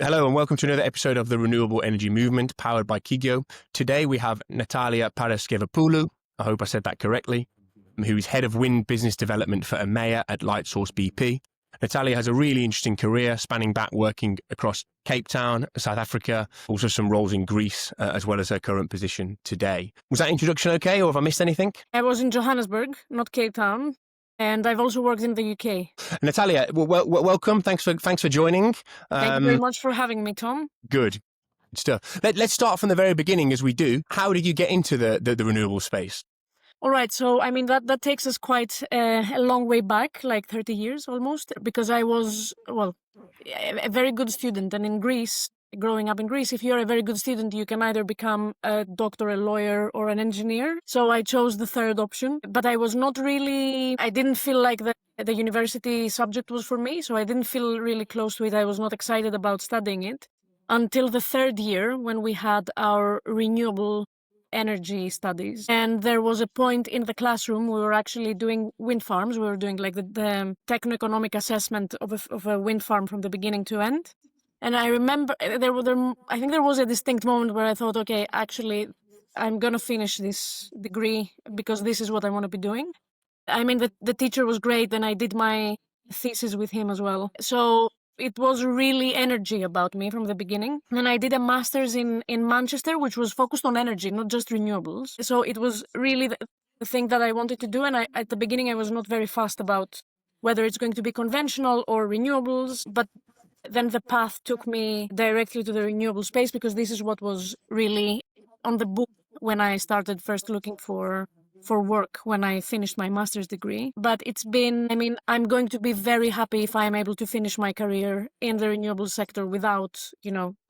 Hello and welcome to another episode of the Renewable Energy Movement powered by Kigyo. Today we have Natalia Paraskevopoulou, I hope I said that correctly, who is Head of Wind Business Development for EMEA at Lightsource BP. Natalia has a really interesting career spanning back working across Cape Town, South Africa, also some roles in Greece, as well as her current position today. Was that introduction okay, or have I missed anything? I was in Johannesburg, not Cape Town. And I've also worked in the UK. Natalia, welcome. Thanks for joining. Thank you very much for having me, Tom. Good stuff. Let's start from the very beginning, as we do. How did you get into the renewable space? All right. So, I mean, that takes us quite a long way back, like 30 years almost, because I was, a very good student. And in Greece, growing up in Greece, if you're a very good student, you can either become a doctor, a lawyer, or an engineer. So I chose the third option, but I didn't feel like the university subject was for me. So I didn't feel really close to it. I was not excited about studying it until the third year when we had our renewable energy studies. And there was a point in the classroom, we were actually doing wind farms. We were doing like the techno-economic assessment of a wind farm from the beginning to end. And I remember I think there was a distinct moment where I thought, okay, actually, I'm going to finish this degree because this is what I want to be doing. I mean, the teacher was great and I did my thesis with him as well. So it was really energy about me from the beginning. And I did a master's in Manchester, which was focused on energy, not just renewables. So it was really the thing that I wanted to do. And at the beginning, I was not very fast about whether it's going to be conventional or renewables, but then the path took me directly to the renewable space because this is what was really on the book when I started first looking for work when I finished my master's degree. But I'm going to be very happy if I'm able to finish my career in the renewable sector without,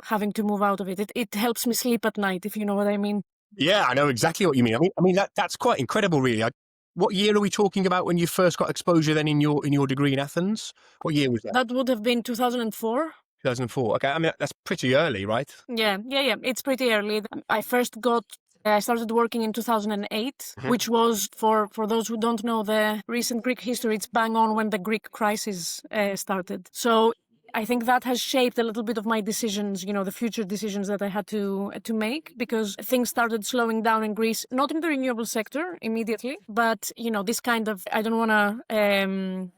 having to move out of it. It helps me sleep at night, if you know what I mean. Yeah, I know exactly what you mean. I mean that's quite incredible, really. What year are we talking about when you first got exposure then in your degree in Athens? What year was that? That would have been 2004. 2004. Okay, I mean, that's pretty early, right? Yeah. It's pretty early. I started working in 2008, which was, for those who don't know the recent Greek history, it's bang on when the Greek crisis started. So I think that has shaped a little bit of my decisions, the future decisions that I had to make, because things started slowing down in Greece, not in the renewable sector immediately, but, this kind of, I don't want to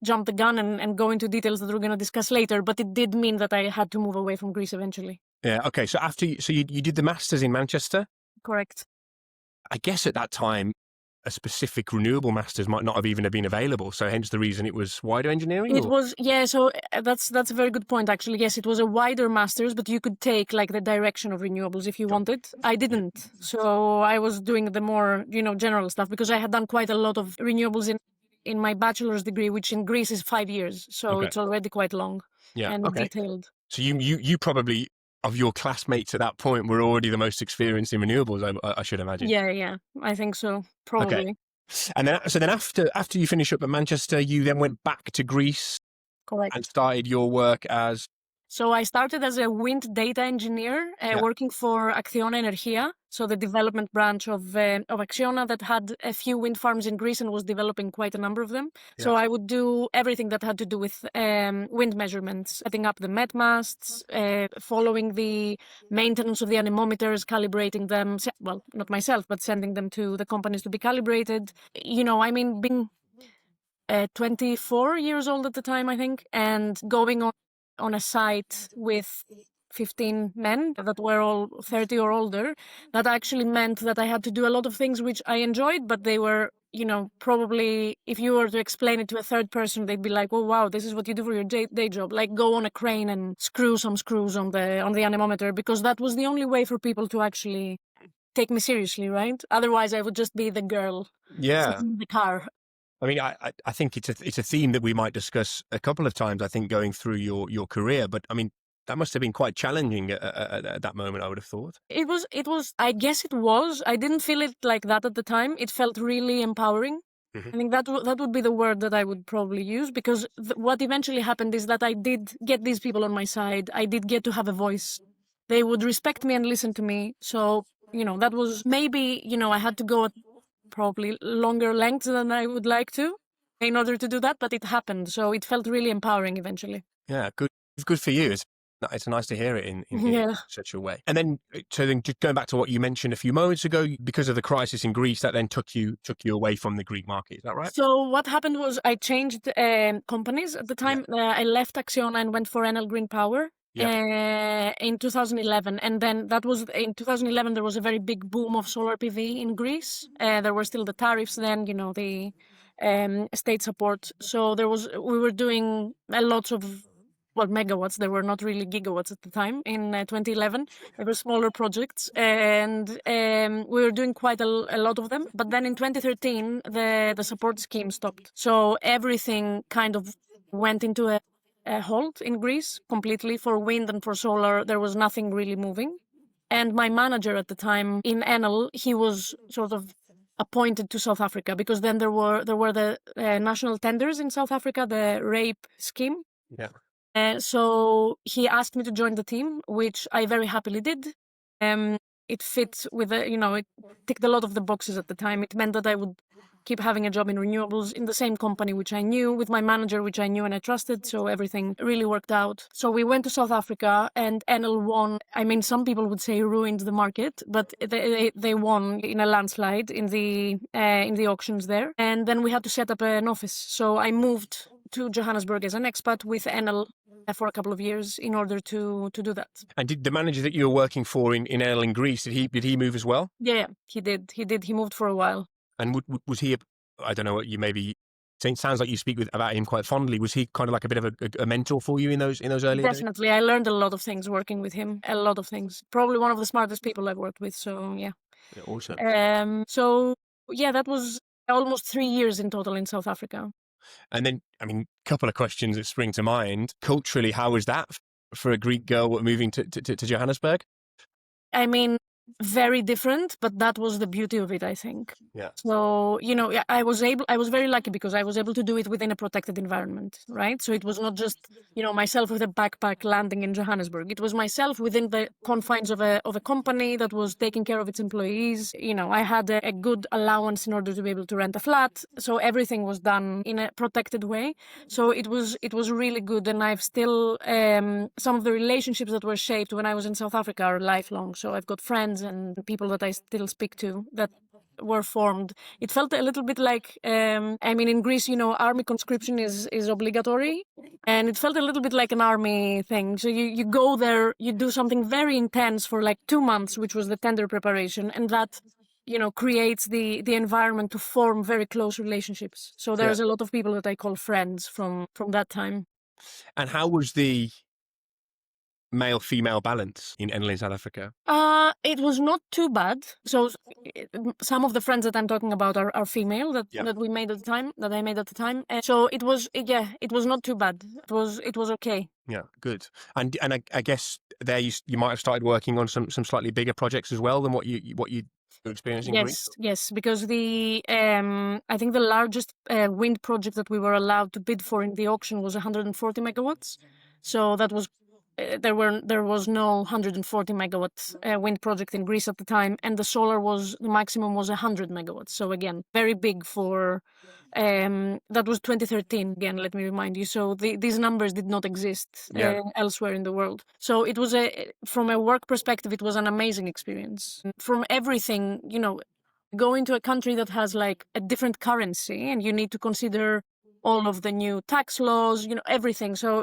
jump the gun and go into details that we're going to discuss later, but it did mean that I had to move away from Greece eventually. Yeah, okay. So you did the Masters in Manchester? Correct. I guess at that time, a specific renewable master's might not have even been available. So hence the reason it was wider engineering? It was, yeah. So that's a very good point, actually. Yes, it was a wider master's, but you could take like the direction of renewables if you wanted. I didn't. So I was doing the more, general stuff because I had done quite a lot of renewables in my bachelor's degree, which in Greece is 5 years. So It's already quite long and detailed. So you probably, of your classmates at that point, were already the most experienced in renewables, I should imagine. Yeah, I think so, probably. Okay. And then after you finish up at Manchester, you then went back to Greece. Correct. And started your work as... So I started as a wind data engineer working for Acciona Energia, so the development branch of Acciona that had a few wind farms in Greece and was developing quite a number of them. Yeah. So I would do everything that had to do with wind measurements, setting up the met masts, following the maintenance of the anemometers, calibrating them. Well, not myself, but sending them to the companies to be calibrated. Being 24 years old at the time, I think, and going on a site with 15 men that were all 30 or older, that actually meant that I had to do a lot of things which I enjoyed, but they were, probably, if you were to explain it to a third person, they'd be like, oh, wow, this is what you do for your day job. Like go on a crane and screw some screws on the anemometer, because that was the only way for people to actually take me seriously, right? Otherwise, I would just be the girl sitting in the car. I mean, I think it's a theme that we might discuss a couple of times, I think, going through your career. But I mean, that must have been quite challenging at that moment, I would have thought. It was, I guess it was. I didn't feel it like that at the time. It felt really empowering. Mm-hmm. I think that would be the word that I would probably use, because what eventually happened is that I did get these people on my side. I did get to have a voice. They would respect me and listen to me. So, that was maybe, I had to go probably longer lengths than I would like to in order to do that, but it happened. So it felt really empowering eventually. Yeah, good for you. It's nice to hear it in Yeah. such a way. And then, so then just going back to what you mentioned a few moments ago, because of the crisis in Greece, that then took you away from the Greek market. Is that right? So what happened was I changed companies at the time. I left Acciona and went for Enel Green Power. In 2011, and then that was in 2011 there was a very big boom of solar PV in Greece. There were still the tariffs then, the state support. So we were doing a lot of megawatts. There were not really gigawatts at the time in 2011. There were smaller projects, and we were doing quite a lot of them. But then in 2013 the support scheme stopped, so everything kind of went into a halt in Greece completely. For wind and for solar, there was nothing really moving. And my manager at the time in Enel, he was sort of appointed to South Africa, because then there were the national tenders in South Africa, the RAPE scheme. So he asked me to join the team, which I very happily did. It fit with it ticked a lot of the boxes at the time. It meant that I would keep having a job in renewables in the same company, which I knew, with my manager, which I knew and I trusted. So everything really worked out. So we went to South Africa, and Enel won. I mean, some people would say ruined the market, but they won in a landslide in the auctions there. And then we had to set up an office. So I moved to Johannesburg as an expat with Enel for a couple of years in order to do that. And did the manager that you were working for in Enel in Greece, did he move as well? Yeah, he did. He moved for a while. And was he, I don't know what you maybe, it sounds like you speak about him quite fondly. Was he kind of like a bit of a mentor for you in those early days? Definitely. I learned a lot of things working with him, a lot of things. Probably one of the smartest people I've worked with, so yeah. Awesome. So yeah, that was almost 3 years in total in South Africa. And then, I mean, a couple of questions that spring to mind. Culturally, how was that for a Greek girl moving to Johannesburg? I mean, very different, but that was the beauty of it, I think. Yeah. So, I was very lucky because I was able to do it within a protected environment, right? So it was not just, myself with a backpack landing in Johannesburg. It was myself within the confines of a company that was taking care of its employees. I had a good allowance in order to be able to rent a flat. So everything was done in a protected way. So it was really good. And I've still, some of the relationships that were shaped when I was in South Africa are lifelong. So I've got friends and people that I still speak to that were formed. It felt a little bit like, in Greece, army conscription is obligatory, and it felt a little bit like an army thing. So you go there, you do something very intense for like 2 months, which was the tender preparation, and that creates the environment to form very close relationships. So there's a lot of people that I call friends from that time. And how was the male-female balance in Enel in South Africa? It was not too bad. So some of the friends that I'm talking about are female that we made at the time, that I made at the time. So it was not too bad. It was okay. Yeah, good. And I guess there you might have started working on some slightly bigger projects as well than what you were experiencing. Yes, because I think the largest wind project that we were allowed to bid for in the auction was 140 megawatts. So that was. There was no 140 megawatts wind project in Greece at the time, and the maximum was 100 megawatts. So again, very big for that was 2013. Again, let me remind you. So these numbers did not exist elsewhere in the world. So it was from a work perspective, it was an amazing experience. From everything, going to a country that has like a different currency, and you need to consider all of the new tax laws, everything. So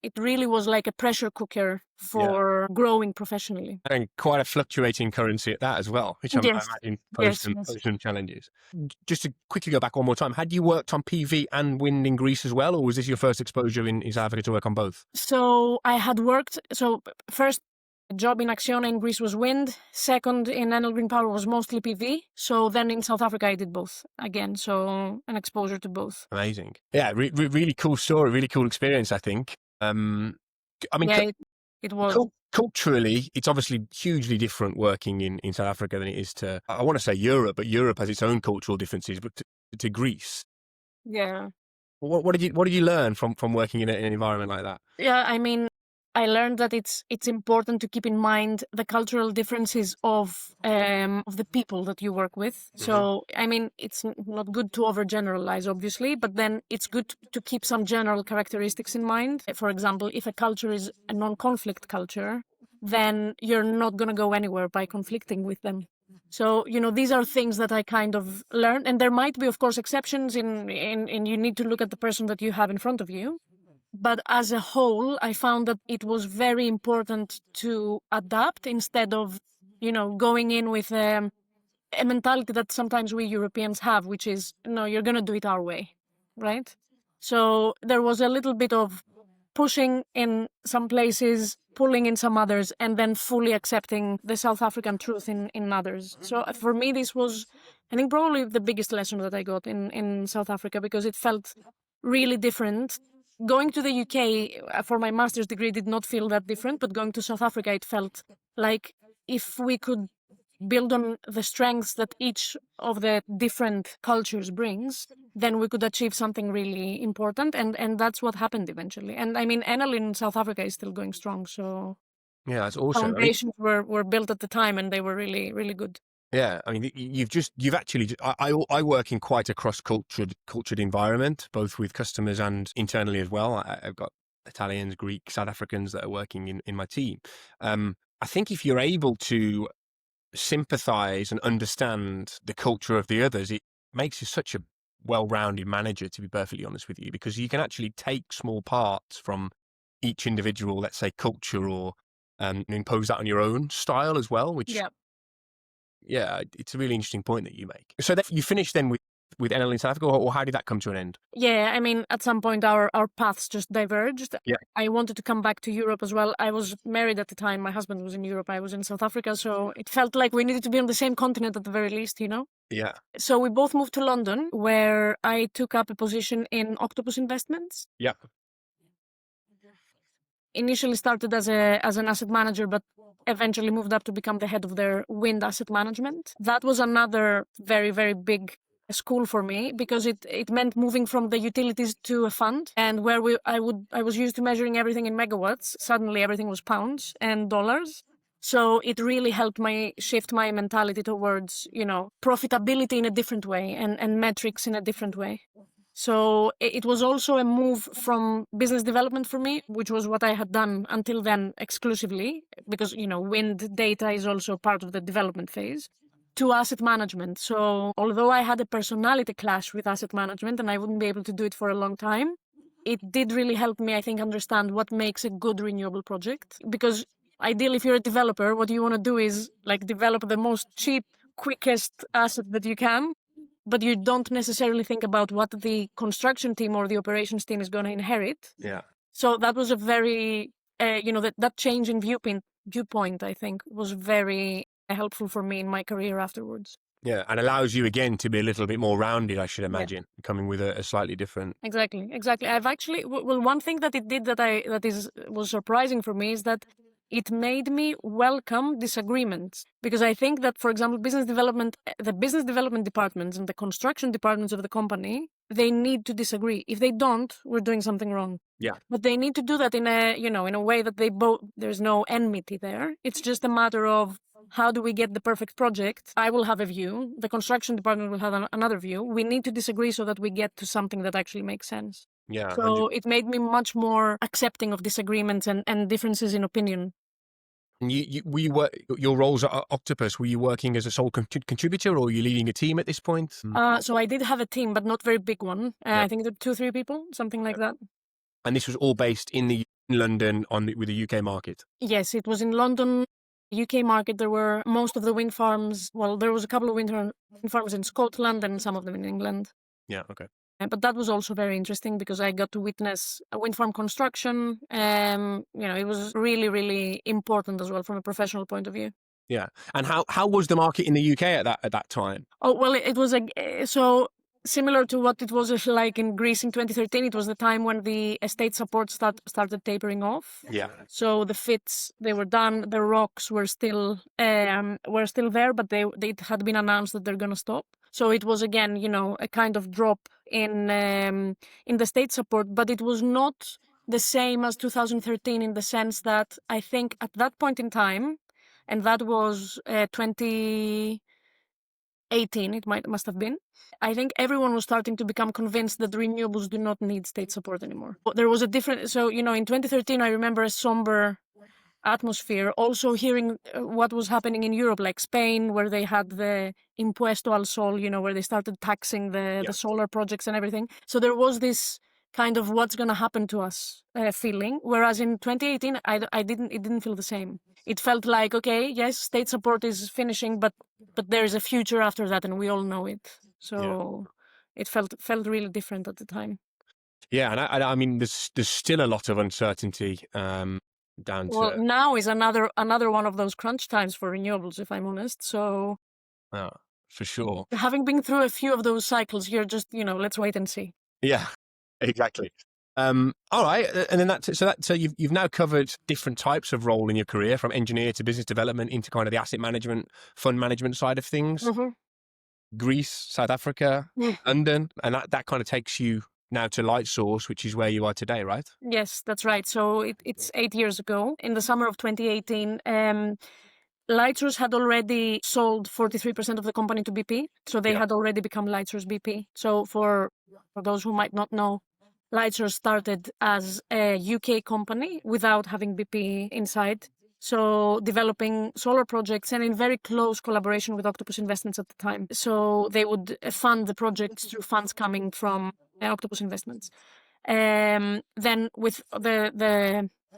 it really was like a pressure cooker for growing professionally. And quite a fluctuating currency at that as well, which I imagine posed some challenges. Just to quickly go back one more time, had you worked on PV and wind in Greece as well, or was this your first exposure in South Africa to work on both? So I had worked, first job in Acciona in Greece was wind. Second in Enel Green Power was mostly PV. So then in South Africa I did both again. So an exposure to both. Amazing. Yeah, really cool story, really cool experience, I think. It was. Culturally, it's obviously hugely different working in South Africa than it is to, I want to say Europe, but Europe has its own cultural differences, but to Greece. Yeah. What did you learn from working in an environment like that? Yeah, I learned that it's important to keep in mind the cultural differences of the people that you work with. So, I mean, it's not good to overgeneralize, obviously, but then it's good to keep some general characteristics in mind. For example, if a culture is a non-conflict culture, then you're not going to go anywhere by conflicting with them. So, these are things that I kind of learned, and there might be, of course, exceptions in you need to look at the person that you have in front of you. But as a whole, I found that it was very important to adapt instead of, going in with a mentality that sometimes we Europeans have, which is, no, you're going to do it our way, right? So there was a little bit of pushing in some places, pulling in some others, and then fully accepting the South African truth in others. So for me, this was, I think, probably the biggest lesson that I got in South Africa, because it felt really different. Going to the UK for my master's degree did not feel that different, but going to South Africa, it felt like if we could build on the strengths that each of the different cultures brings, then we could achieve something really important. And that's what happened eventually. And I mean, Enel in South Africa is still going strong. So Yeah, that's awesome. foundations were built at the time, and they were really, really good. Yeah, I mean, you've actually. I work in quite a cultured environment, both with customers and internally as well. I've got Italians, Greeks, South Africans that are working in my team. I think if you're able to sympathize and understand the culture of the others, it makes you such a well-rounded manager, to be perfectly honest with you, because you can actually take small parts from each individual, let's say, culture, or impose that on your own style as well, which yeah, it's a really interesting point that you make. So that you finished then with NL in South Africa, or how did that come to an end? Yeah, I mean, at some point our paths just diverged. Yeah. I wanted to come back to Europe as well. I was married at the time. My husband was in Europe. I was in South Africa. So it felt like we needed to be on the same continent at the very least, Yeah. So we both moved to London, where I took up a position in Octopus Investments. Yeah. Initially started as an asset manager, but eventually moved up to become the head of their wind asset management. That was another very, very big school for me, because it meant moving from the utilities to a fund, and where I was used to measuring everything in megawatts. Suddenly everything was pounds and dollars. So it really helped me shift my mentality towards, profitability in a different way and metrics in a different way. So it was also a move from business development for me, which was what I had done until then exclusively, because, wind data is also part of the development phase, to asset management. So although I had a personality clash with asset management and I wouldn't be able to do it for a long time, it did really help me, I think, understand what makes a good renewable project. Because ideally, if you're a developer, what you want to do is develop the most cheap, quickest asset that you can, but you don't necessarily think about what the construction team or the operations team is going to inherit. Yeah. So that was a very, that change in viewpoint, I think, was very helpful for me in my career afterwards. Yeah, and allows you again to be a little bit more rounded, I should imagine, coming with a slightly different. Exactly. I've actually, one thing that it did was surprising for me is that it made me welcome disagreements, because I think that, for example, the business development departments and the construction departments of the company, they need to disagree. If they don't, we're doing something wrong. Yeah. But they need to do that in a way that there's no enmity there. It's just a matter of, how do we get the perfect project? I will have a view. The construction department will have another view. We need to disagree so that we get to something that actually makes sense. Yeah. So it made me much more accepting of disagreements and differences in opinion. And your roles at Octopus, were you working as a sole contributor, or were you leading a team at this point? So I did have a team, but not very big one. I think there were 2-3 people, something like that. And this was all based in London with the UK market? Yes, it was in London. UK market, there were most of the wind farms. Well, there was a couple of wind farms in Scotland and some of them in England. Yeah, okay. But that was also very interesting, because I got to witness a wind farm construction. It was really, really important as well from a professional point of view. Yeah. And how was the market in the UK at that time? Oh, well, it was so similar to what it was like in Greece in 2013. It was the time when the estate support started tapering off. Yeah. So the FITs, they were done. The rocks were still there, but it had been announced that they're going to stop. So it was again, a kind of drop in the state support, but it was not the same as 2013 in the sense that I think at that point in time, and that was 2018, it must have been, I think everyone was starting to become convinced that renewables do not need state support anymore. There was a different, so, you know, in 2013, I remember a somber atmosphere, also hearing what was happening in Europe, like Spain, where they had the impuesto al sol, you know, where they started taxing the solar projects and everything. So there was this kind of what's going to happen to us feeling, whereas in 2018, it didn't feel the same. It felt like, okay, yes, state support is finishing, but there's a future after that, and we all know it. So it felt really different at the time. Yeah, and I mean, there's still a lot of uncertainty down Well, to. now is another one of those crunch times for renewables, if I'm honest. So For sure. having been through a few of those cycles, you're just, you know, let's wait and see. Yeah, exactly. All right, and then so you've now covered different types of role in your career, from engineer to business development into kind of the asset management, fund management side of things. Mm-hmm. Greece, South Africa, London, and that kind of takes you now to Lightsource, which is where you are today, right? Yes, that's right. So it's 8 years ago, in the summer of 2018. Lightsource had already sold 43% of the company to BP, so they had already become Lightsource BP. So for those who might not know, Lightsource started as a UK company without having BP inside. So developing solar projects and in very close collaboration with Octopus Investments at the time. So they would fund the projects through funds coming from Octopus Investments. Then with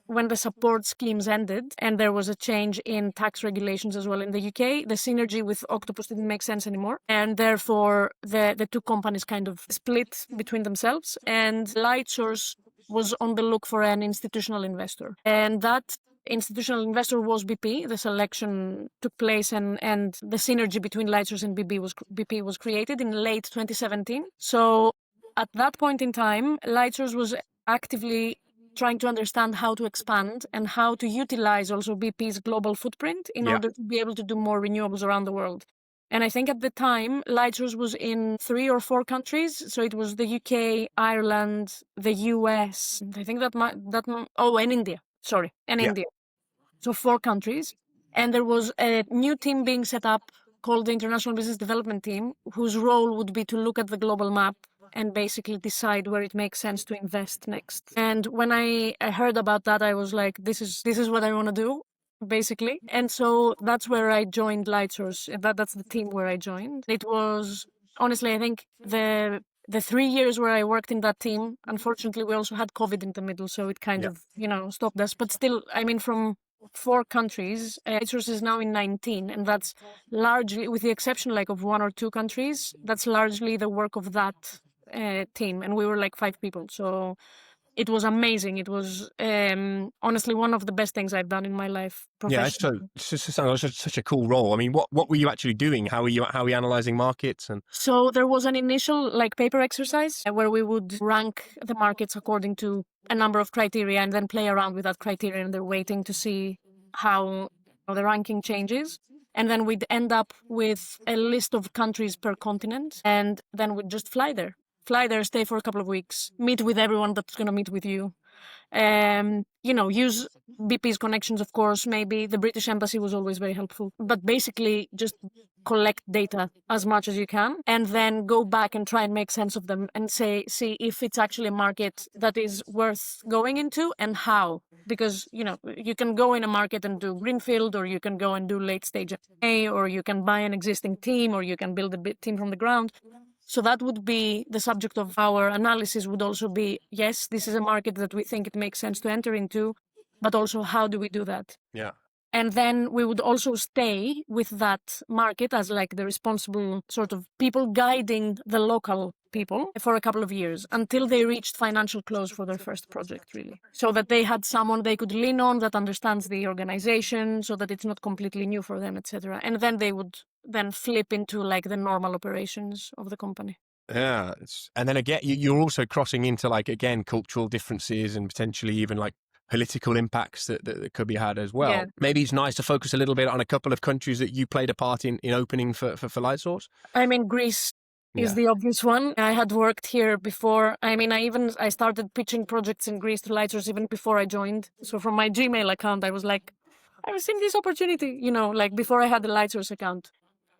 when the support schemes ended and there was a change in tax regulations as well in the UK, the synergy with Octopus didn't make sense anymore. And therefore, the two companies kind of split between themselves. And Lightsource was on the look for an institutional investor. And that institutional investor was BP. The selection took place and the synergy between Lightsource and BP was created in late 2017. So at that point in time, Lightsource was actively trying to understand how to expand and how to utilize also BP's global footprint in order to be able to do more renewables around the world. And I think at the time, Lightsource was in 3 or 4 countries. So it was the UK, Ireland, the US, I think and India. Sorry, and India. So 4 countries. And there was a new team being set up called the International Business Development Team, whose role would be to look at the global map and basically decide where it makes sense to invest next. And when I heard about that, I was like, this is what I want to do, basically. And so that's where I joined Lightsource. That's the team where I joined. It was, honestly, I think the 3 years where I worked in that team, unfortunately, we also had COVID in the middle, so it kind of, you know, stopped us. But still, I mean, from 4 countries, Lightsource is now in 19, and that's largely, with the exception like of 1 or 2 countries, that's largely the work of that team, and we were like 5 people. So it was amazing. It was honestly one of the best things I've done in my life professionally. Yeah, so it sounds like such a cool role. I mean, what were you actually doing? How were you analyzing markets? And so there was an initial like paper exercise where we would rank the markets according to a number of criteria and then play around with that criteria, and they're waiting to see how the ranking changes. And then we'd end up with a list of countries per continent, and then we'd just fly there, stay for a couple of weeks, meet with everyone that's going to meet with you. You know, use BP's connections, of course. Maybe the British Embassy was always very helpful. But basically, just collect data as much as you can, and then go back and try and make sense of them and see if it's actually a market that is worth going into and how. Because, you know, you can go in a market and do greenfield, or you can go and do late stage M&A, or you can buy an existing team, or you can build a team from the ground. So that would be the subject of our analysis, would also be, yes, this is a market that we think it makes sense to enter into, but also how do we do that? Yeah. And then we would also stay with that market as like the responsible sort of people guiding the local people for a couple of years until they reached financial close for their first project, really. So that they had someone they could lean on that understands the organization, so that it's not completely new for them, etc. And then they would then flip into like the normal operations of the company. Yeah. And then again, you're also crossing into like, again, cultural differences and potentially even like political impacts that could be had as well. Yeah. Maybe it's nice to focus a little bit on a couple of countries that you played a part in opening for Lightsource. I mean, Greece is Yeah. the obvious one. I had worked here before. I mean, I started pitching projects in Greece to Lightsource even before I joined. So from my Gmail account, I was like, I was seeing this opportunity, like before I had the Lightsource account.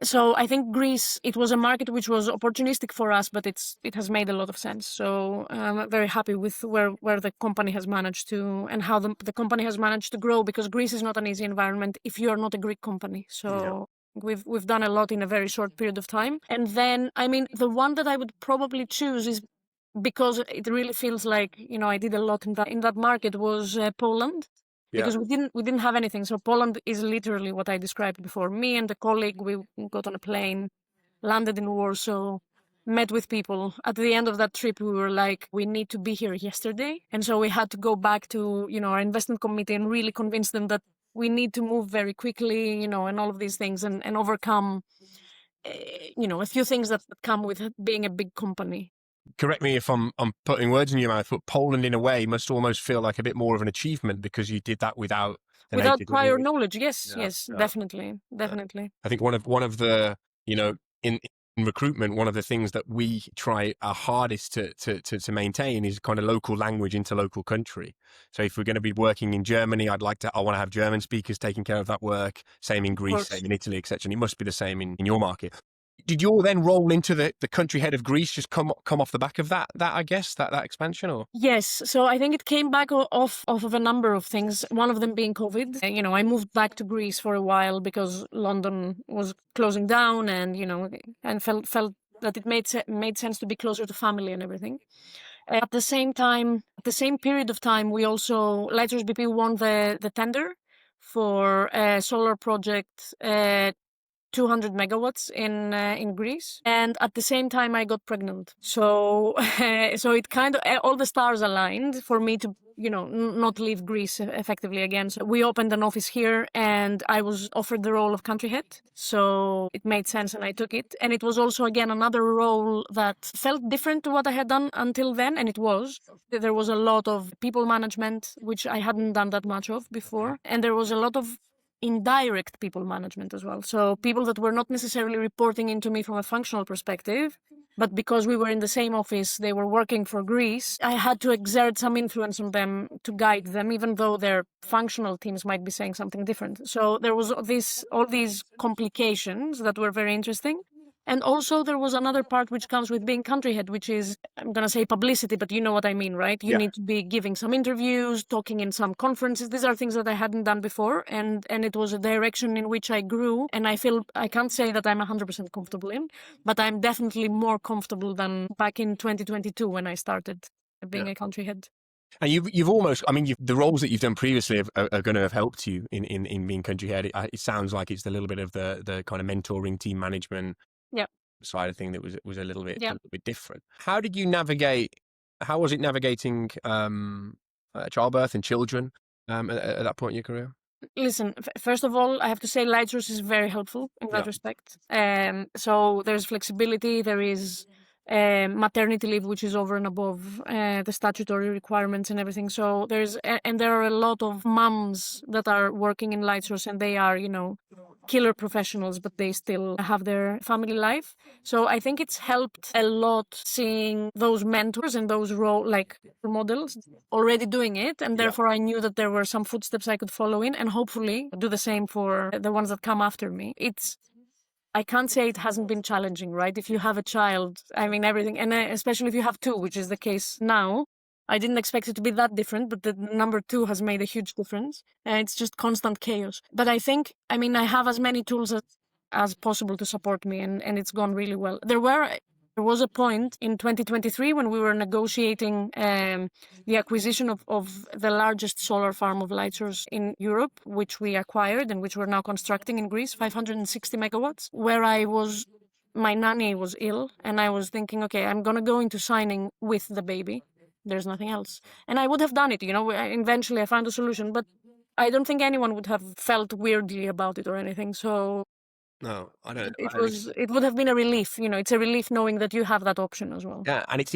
So I think Greece, it was a market which was opportunistic for us, but it has made a lot of sense. So I'm very happy with where the company has managed to, and how the company has managed to grow, because Greece is not an easy environment if you are not a Greek company. So we've done a lot in a very short period of time. And then, I mean, the one that I would probably choose is, because it really feels like, I did a lot in that market, was Poland. Yeah. Because we didn't have anything. So Poland is literally what I described before. Me and a colleague, we got on a plane, landed in Warsaw, met with people. At the end of that trip, we were like, we need to be here yesterday. And so we had to go back to, our investment committee and really convince them that we need to move very quickly, and all of these things, and overcome, a few things that come with being a big company. Correct me if I'm putting words in your mouth, but Poland in a way must almost feel like a bit more of an achievement because you did that without Prior knowledge. Yes, Yeah, yes, yeah. definitely. I think one of the, in recruitment, one of the things that we try our hardest to maintain is kind of local language into local country. So if we're going to be working in Germany, I want to have German speakers taking care of that work. Same in Greece, same in Italy, etc. And it must be the same in your market. Did you all then roll into the country head of Greece, just come off the back of that I guess, that expansion? Or Yes, so I think it came back off of a number of things, one of them being COVID. I moved back to Greece for a while because London was closing down, and and felt that it made sense to be closer to family and everything. At the same period of time, we also, Lightsource BP won the tender for a solar project, 200 megawatts in Greece, and at the same time I got pregnant. So so it kind of, all the stars aligned for me to not leave Greece effectively again. So we opened an office here, and I was offered the role of country head. So it made sense, and I took it. And it was also, again, another role that felt different to what I had done until then, and there was a lot of people management, which I hadn't done that much of before, and there was a lot of indirect people management as well. So people that were not necessarily reporting into me from a functional perspective, but because we were in the same office, they were working for Greece, I had to exert some influence on them to guide them, even though their functional teams might be saying something different. So there was all these complications that were very interesting. And also there was another part which comes with being country head, which is, I'm going to say publicity, but you know what I mean, right? You need to be giving some interviews, talking in some conferences. These are things that I hadn't done before. And it was a direction in which I grew. And I feel, I can't say that I'm 100% comfortable in, but I'm definitely more comfortable than back in 2022 when I started being a country head. And you've almost, I mean, the roles that you've done previously are going to have helped you in being country head. It sounds like it's a little bit of the kind of mentoring, team management side of thing that was a little bit different. How did you navigate? How was it navigating childbirth and children at that point in your career? Listen, first of all, I have to say Lightsource is very helpful in that respect. So there's flexibility, there is maternity leave, which is over and above the statutory requirements and everything. So there are a lot of mums that are working in Lightsource, and they are, killer professionals, but they still have their family life. So I think it's helped a lot seeing those mentors and those models already doing it. And therefore I knew that there were some footsteps I could follow in, and hopefully do the same for the ones that come after me. I can't say it hasn't been challenging, right? If you have a child, I mean, everything, and especially if you have two, which is the case now, I didn't expect it to be that different, but the number 2 has made a huge difference. It's just constant chaos. But I think, I have as many tools as possible to support me, and it's gone really well. There was a point in 2023 when we were negotiating the acquisition of the largest solar farm of Lightsource in Europe, which we acquired and which we're now constructing in Greece, 560 megawatts, where my nanny was ill, and I was thinking, okay, I'm going to go into signing with the baby. There's nothing else. And I would have done it, eventually I found a solution, but I don't think anyone would have felt weirdly about it or anything. So no, I don't. It would have been a relief. It's a relief knowing that you have that option as well. Yeah, and it's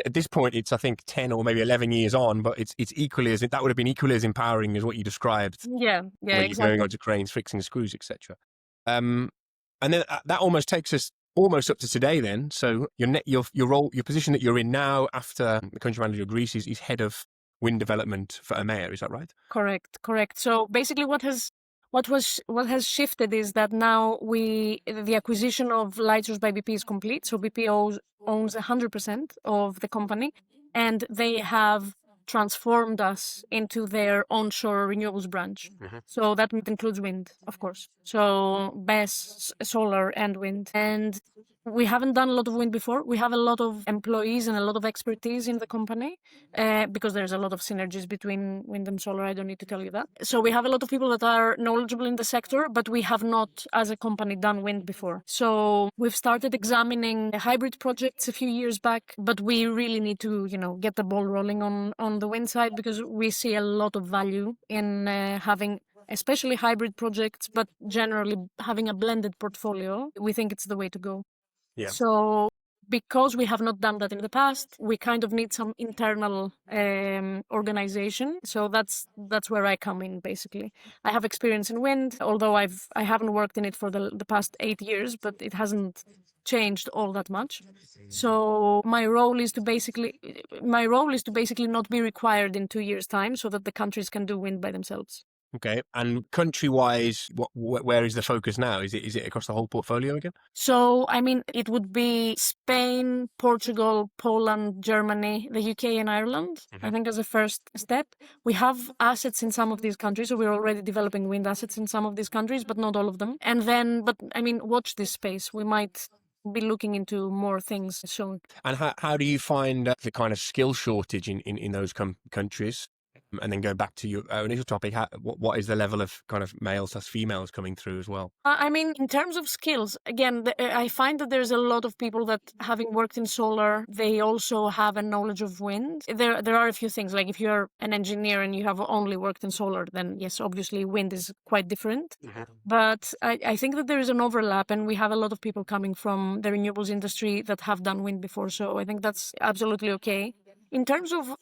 at this point, it's I think 10 or maybe 11 years on, but it's equally that would have been equally as empowering as what you described. Yeah, when exactly. you're going onto cranes, fixing screws, etc. And then that almost takes us almost up to today then. So your position that you're in now after the country manager of Greece is head of wind development for EMEA, is that right? Correct. So basically what has shifted is that now the acquisition of Lightsource by BP is complete. So BP owns 100% of the company, and they have transformed us into their onshore renewables branch. So that includes wind, of course. So BESS, solar and wind. And we haven't done a lot of wind before. We have a lot of employees and a lot of expertise in the company because there's a lot of synergies between wind and solar. I don't need to tell you that. So we have a lot of people that are knowledgeable in the sector, but we have not, as a company, done wind before. So we've started examining hybrid projects a few years back, but we really need to, get the ball rolling on the wind side because we see a lot of value in having especially hybrid projects, but generally having a blended portfolio. We think it's the way to go. Yeah. So because we have not done that in the past, we kind of need some internal organization. So that's where I come in, basically. I have experience in wind, although I haven't worked in it for the past 8 years, but it hasn't changed all that much. So my role is to basically not be required in 2 years' time so that the countries can do wind by themselves. Okay, and country-wise, where is the focus now? Is it across the whole portfolio again? So, it would be Spain, Portugal, Poland, Germany, the UK and Ireland, I think as a first step. We have assets in some of these countries, so we're already developing wind assets in some of these countries, but not all of them. And then, watch this space. We might be looking into more things soon. And how do you find the kind of skill shortage in those countries? And then going back to your initial topic, what is the level of kind of males/females coming through as well? In terms of skills, again, I find that there's a lot of people that, having worked in solar, they also have a knowledge of wind. There are a few things, like if you're an engineer and you have only worked in solar, then yes, obviously wind is quite different. But I think that there is an overlap, and we have a lot of people coming from the renewables industry that have done wind before. So I think that's absolutely okay. In terms of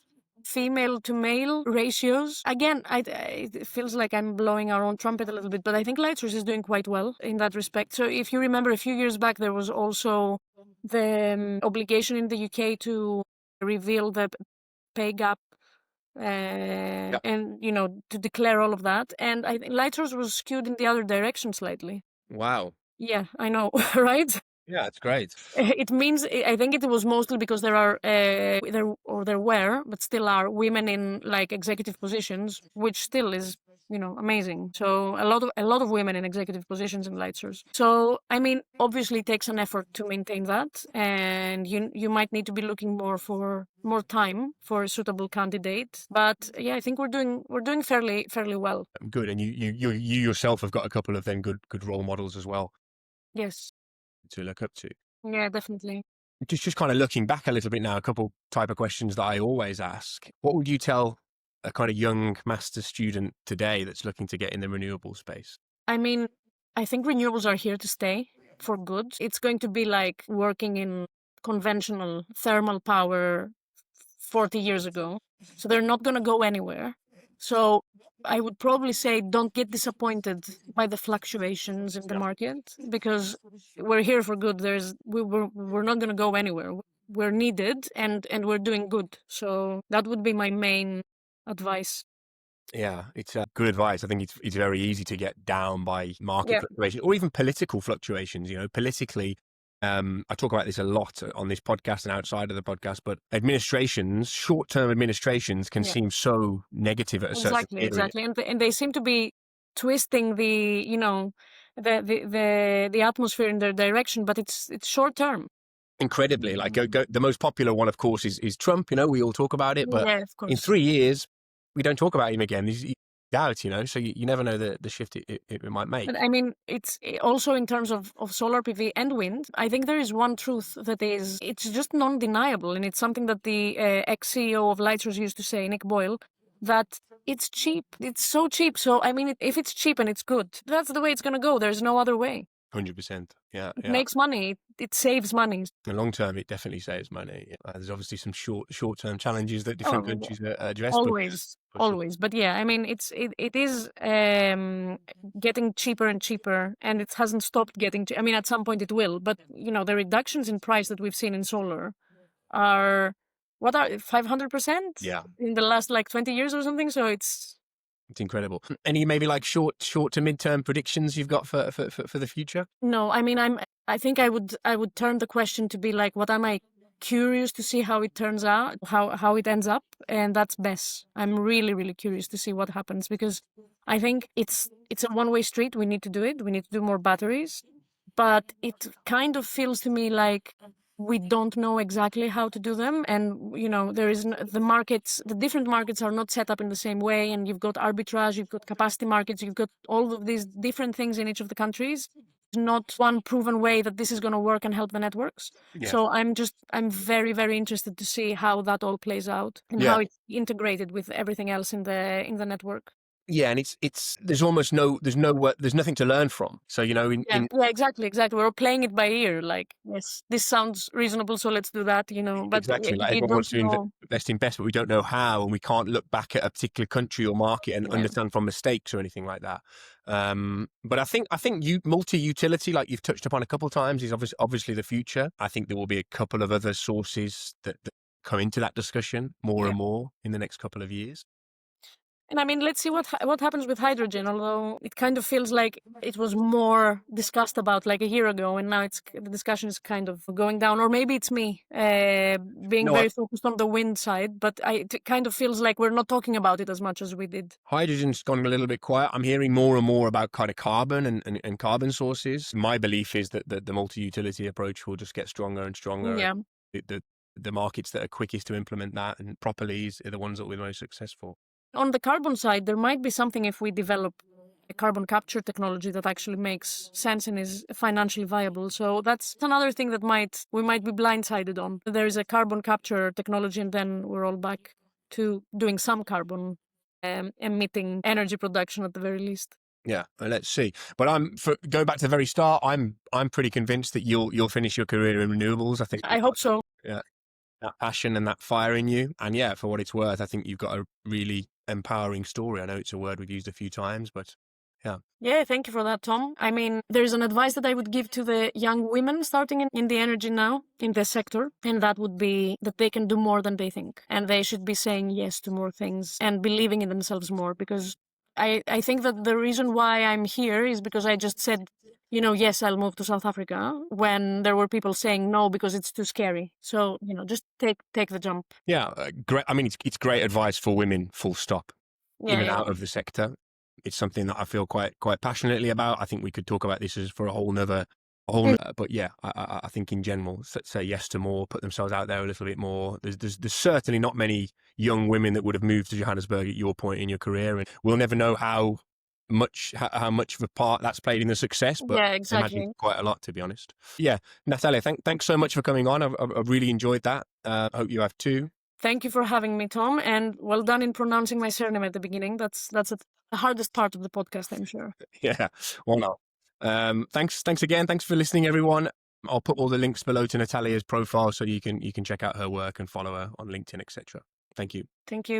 female to male ratios, again, it feels like I'm blowing our own trumpet a little bit, but I think Lightsource is doing quite well in that respect. So if you remember, a few years back, there was also the obligation in the UK to reveal the pay gap and, to declare all of that. And I think Lightsource was skewed in the other direction slightly. Wow. Yeah, I know, right? Yeah, it's great. It means, I think it was mostly because there were, but still are, women in like executive positions, which still is, amazing. So a lot of women in executive positions in Lightsource. So, obviously it takes an effort to maintain that, and you might need to be looking more time for a suitable candidate. But yeah, I think we're doing fairly well. Good, and you yourself have got a couple of then good role models as well. Yes. To look up to. Yeah, definitely. Just kind of looking back a little bit now, a couple type of questions that I always ask. What would you tell a kind of young master's student today that's looking to get in the renewable space? I think renewables are here to stay for good. It's going to be like working in conventional thermal power 40 years ago. So they're not going to go anywhere. So I would probably say don't get disappointed by the fluctuations in the market, because we're here for good. We're not going to go anywhere. We're needed and we're doing good. So that would be my main advice. Yeah, it's good advice. I think it's very easy to get down by market fluctuations or even political fluctuations. Politically, I talk about this a lot on this podcast and outside of the podcast, but short-term administrations can seem so negative at a certain period. Exactly. And they seem to be twisting the atmosphere in their direction, but it's short-term. Incredibly. Like the most popular one, of course, is Trump. We all talk about it, but of course. In 3 years, we don't talk about him again. He's out, so you never know the shift it might make. But it's also in terms of solar PV and wind. I think there is one truth it's just non-deniable, and it's something that the ex-CEO of Lightsource used to say, Nick Boyle, that it's cheap. It's so cheap. So, if it's cheap and it's good, that's the way it's going to go. There's no other way. 100%. Yeah, It yeah. makes money. It saves money. In the long term, it definitely saves money. There's obviously some short-term challenges that different countries address. Always. But yeah, I mean, it is getting cheaper and cheaper, and it hasn't stopped getting. I mean, at some point it will. But the reductions in price that we've seen in solar are 500%? Yeah, in the last 20 years or something. So it's incredible. Any maybe short to mid-term predictions you've got for the future? No, I mean, I think I would turn the question to be what am I curious to see how it turns out, how it ends up, and that's BESS. I'm really, really curious to see what happens, because I think it's a one-way street. We need to do it. We need to do more batteries, but it kind of feels to me like we don't know exactly how to do them, and there is the different markets are not set up in the same way, and you've got arbitrage, you've got capacity markets, you've got all of these different things in each of the countries. Not one proven way that this is going to work and help the networks. Yeah. So I'm very, very interested to see how that all plays out and how it's integrated with everything else in the network. Yeah, and there's nothing to learn from. So Exactly. We're playing it by ear. Yes, this sounds reasonable, so let's do that. But exactly, everyone wants to invest in BESS, but we don't know how, and we can't look back at a particular country or market and understand from mistakes or anything like that. But I think multi-utility, like you've touched upon a couple of times, is obviously the future. I think there will be a couple of other sources that come into that discussion more and more in the next couple of years. And I mean, let's see what happens with hydrogen, although it kind of feels like it was more discussed about a year ago, and now the discussion is kind of going down. Or maybe it's me being very focused on the wind side, but it kind of feels like we're not talking about it as much as we did. Hydrogen's gone a little bit quiet. I'm hearing more and more about kind of carbon and carbon sources. My belief is that the multi-utility approach will just get stronger and stronger. Yeah. The markets that are quickest to implement that and properly are the ones that will be most successful. On the carbon side, there might be something if we develop a carbon capture technology that actually makes sense and is financially viable. So that's another thing that we might be blindsided on. There is a carbon capture technology, and then we're all back to doing some carbon emitting energy production at the very least. Yeah, let's see. But going back to the very start, I'm pretty convinced that you'll finish your career in renewables. I hope so. Yeah. That passion and that fire in you. And yeah, for what it's worth, I think you've got a really empowering story. I know it's a word we've used a few times, but yeah. Yeah, thank you for that, Tom. I mean, there's an advice that I would give to the young women starting in the energy now, in the sector, and that would be that they can do more than they think. And they should be saying yes to more things and believing in themselves more, because I think that the reason why I'm here is because I just said, yes, I'll move to South Africa, when there were people saying no because it's too scary. So, just take the jump. Yeah, great. I mean, it's great advice for women, full stop, out of the sector. It's something that I feel quite passionately about. I think we could talk about this as for a whole nother, but yeah, I think in general, say yes to more, put themselves out there a little bit more. There's certainly not many young women that would have moved to Johannesburg at your point in your career, and we'll never know how much of a part that's played in the success, but yeah, exactly. I imagine quite a lot, to be honest. Yeah, Natalia, thanks so much for coming on. I've really enjoyed that. I hope you have too. Thank you for having me, Tom, and well done in pronouncing my surname at the beginning. That's the hardest part of the podcast, I'm sure. Yeah, well, no. Thanks again. Thanks for listening, everyone. I'll put all the links below to Natalia's profile so you can check out her work and follow her on LinkedIn, etc. Thank you. Thank you.